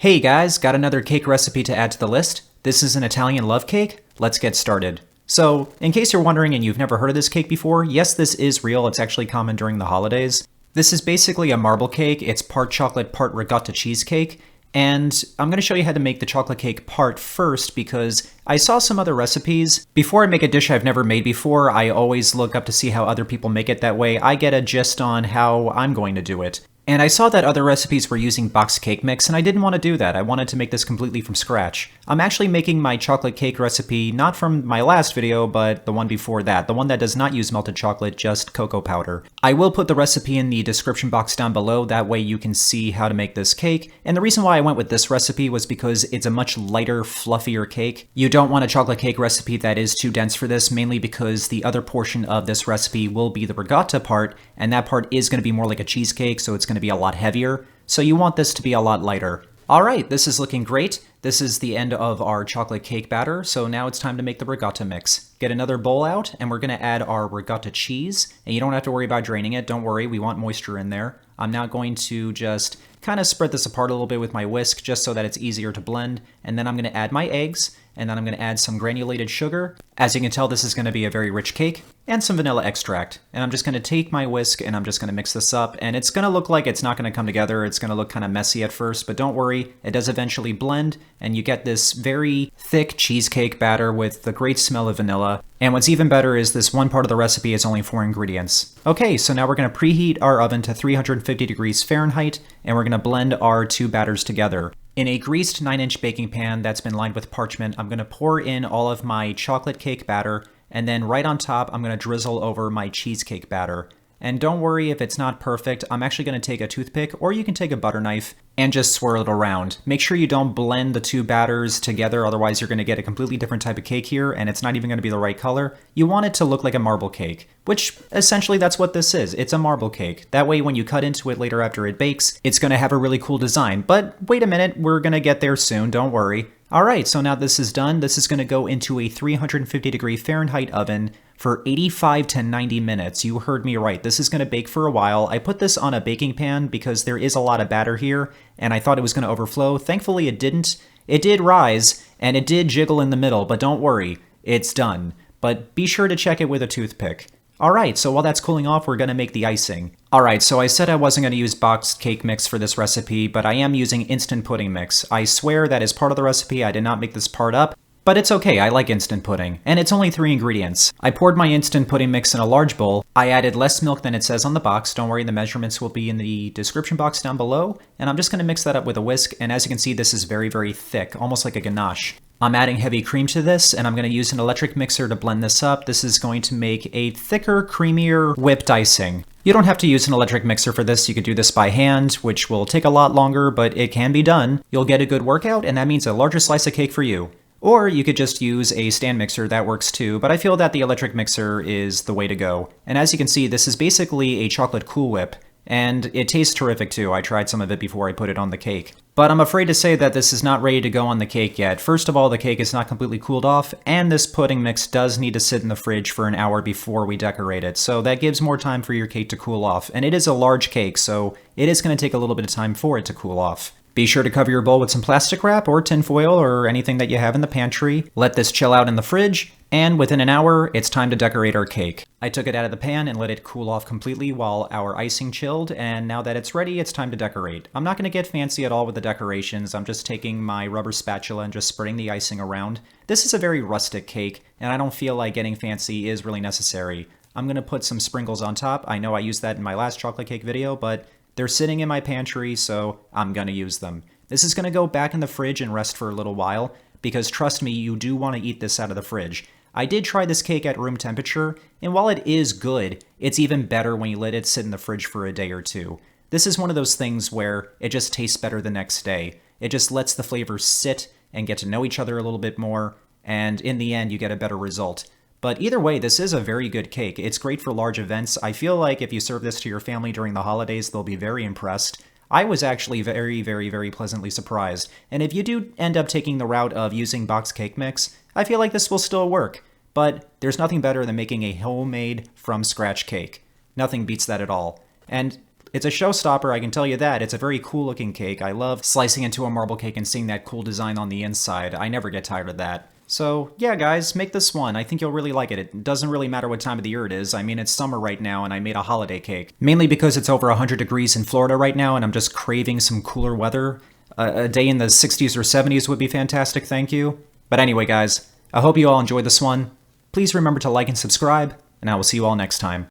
Hey guys, got another cake recipe to add to the list. This is an Italian love cake. Let's get started. So, in case you're wondering and you've never heard of this cake before, yes, this is real. It's actually common during the holidays. This is basically a marble cake. It's part chocolate, part ricotta cheesecake. And I'm going to show you how to make the chocolate cake part first because I saw some other recipes. Before I make a dish I've never made before, I always look up to see how other people make it. That way I get a gist on how I'm going to do it. And I saw that other recipes were using boxed cake mix, and I didn't want to do that. I wanted to make this completely from scratch. I'm actually making my chocolate cake recipe not from my last video, but the one before that, the one that does not use melted chocolate, just cocoa powder. I will put the recipe in the description box down below, that way you can see how to make this cake. And the reason why I went with this recipe was because it's a much lighter, fluffier cake. You don't want a chocolate cake recipe that is too dense for this, mainly because the other portion of this recipe will be the ricotta part, and that part is going to be more like a cheesecake, so it's going to be a lot heavier, so you want this to be a lot lighter. Alright, this is looking great. This is the end of our chocolate cake batter, so now it's time to make the ricotta mix. Get another bowl out, and we're going to add our ricotta cheese, and you don't have to worry about draining it, don't worry, we want moisture in there. I'm now going to just kind of spread this apart a little bit with my whisk, just so that it's easier to blend, and then I'm going to add my eggs, and then I'm going to add some granulated sugar. As you can tell, this is going to be a very rich cake, and some vanilla extract. And I'm just going to take my whisk and I'm just going to mix this up, and it's going to look like it's not going to come together. It's going to look kind of messy at first, but don't worry, it does eventually blend, and you get this very thick cheesecake batter with the great smell of vanilla. And what's even better is this one part of the recipe is only 4 ingredients. Okay, so now we're going to preheat our oven to 350 degrees Fahrenheit, and we're going to blend our two batters together. In a greased 9-inch baking pan that's been lined with parchment, I'm going to pour in all of my chocolate cake batter, and then right on top, I'm going to drizzle over my cheesecake batter. And don't worry if it's not perfect, I'm actually going to take a toothpick, or you can take a butter knife, and just swirl it around. Make sure you don't blend the two batters together, otherwise you're going to get a completely different type of cake here, and it's not even going to be the right color. You want it to look like a marble cake, which essentially that's what this is. It's a marble cake. That way when you cut into it later after it bakes, it's going to have a really cool design. But wait a minute, we're going to get there soon, don't worry. Alright, so now this is done. This is going to go into a 350 degree Fahrenheit oven for 85 to 90 minutes. You heard me right. This is going to bake for a while. I put this on a baking pan because there is a lot of batter here, and I thought it was going to overflow. Thankfully, it didn't. It did rise, and it did jiggle in the middle, but don't worry. It's done. But be sure to check it with a toothpick. Alright, so while that's cooling off, we're going to make the icing. Alright, so I said I wasn't going to use boxed cake mix for this recipe, but I am using instant pudding mix. I swear that is part of the recipe. I did not make this part up. But it's okay, I like instant pudding, and it's only 3 ingredients. I poured my instant pudding mix in a large bowl. I added less milk than it says on the box. Don't worry, the measurements will be in the description box down below. And I'm just going to mix that up with a whisk, and as you can see, this is very, very thick, almost like a ganache. I'm adding heavy cream to this, and I'm going to use an electric mixer to blend this up. This is going to make a thicker, creamier whipped icing. You don't have to use an electric mixer for this. You could do this by hand, which will take a lot longer, but it can be done. You'll get a good workout, and that means a larger slice of cake for you. Or you could just use a stand mixer, that works too, but I feel that the electric mixer is the way to go. And as you can see, this is basically a chocolate Cool Whip, and it tastes terrific too. I tried some of it before I put it on the cake. But I'm afraid to say that this is not ready to go on the cake yet. First of all, the cake is not completely cooled off, and this pudding mix does need to sit in the fridge for an hour before we decorate it, so that gives more time for your cake to cool off. And it is a large cake, so it is going to take a little bit of time for it to cool off. Be sure to cover your bowl with some plastic wrap or tin foil or anything that you have in the pantry. Let this chill out in the fridge, and within an hour, it's time to decorate our cake. I took it out of the pan and let it cool off completely while our icing chilled, and now that it's ready, it's time to decorate. I'm not going to get fancy at all with the decorations. I'm just taking my rubber spatula and just spreading the icing around. This is a very rustic cake, and I don't feel like getting fancy is really necessary. I'm going to put some sprinkles on top. I know I used that in my last chocolate cake video, but they're sitting in my pantry, so I'm gonna use them. This is gonna go back in the fridge and rest for a little while, because trust me, you do want to eat this out of the fridge. I did try this cake at room temperature, and while it is good, it's even better when you let it sit in the fridge for a day or two. This is one of those things where it just tastes better the next day. It just lets the flavors sit and get to know each other a little bit more, and in the end, you get a better result. But either way, this is a very good cake. It's great for large events. I feel like if you serve this to your family during the holidays, they'll be very impressed. I was actually very, very, very pleasantly surprised. And if you do end up taking the route of using boxed cake mix, I feel like this will still work. But there's nothing better than making a homemade from scratch cake. Nothing beats that at all. And It's a showstopper, I can tell you that. It's a very cool looking cake. I love slicing into a marble cake and seeing that cool design on the inside. I never get tired of that. So yeah, guys, make this one. I think you'll really like it. It doesn't really matter what time of the year it is. I mean, it's summer right now and I made a holiday cake. Mainly because it's over 100 degrees in Florida right now and I'm just craving some cooler weather. A day in the 60s or 70s would be fantastic, thank you. But anyway, guys, I hope you all enjoyed this one. Please remember to like and subscribe, and I will see you all next time.